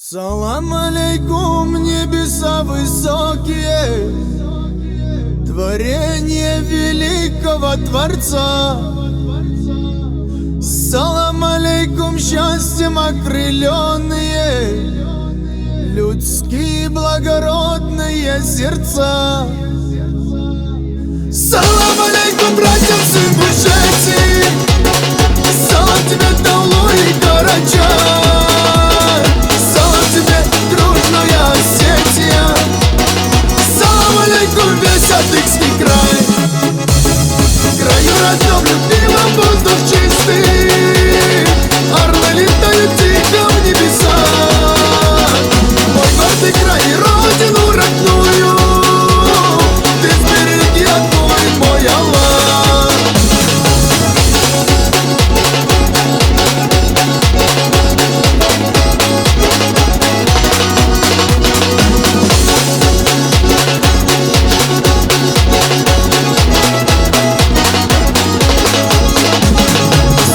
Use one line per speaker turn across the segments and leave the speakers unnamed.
Салам алейкум, небеса высокие, творение великого Творца. Салам алейкум, счастьем окрыленные, людские благородные сердца. Салам алейкум, братьям с Ингушетии, салам тебе, Таулу и Карачай, салам тебе, дружная Осетия, салам алейкум, весь Адыгский край. В краю родном, любимом, воздух чистый, орлы летают тихо в небеса. Мой гордый край и родину родную ты сбереги, открой, мой Аллах.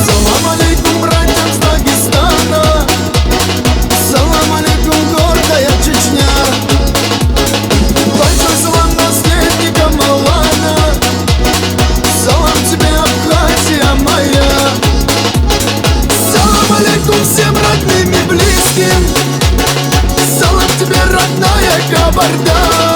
Салам алейкум, братьям с Дагестана, салам алейкум, гордая Чечня. Большой салам наследникам Алана, салам тебе, Абхазия моя. Салам алейкум всем родным и близким, салам тебе, родная Кабарда.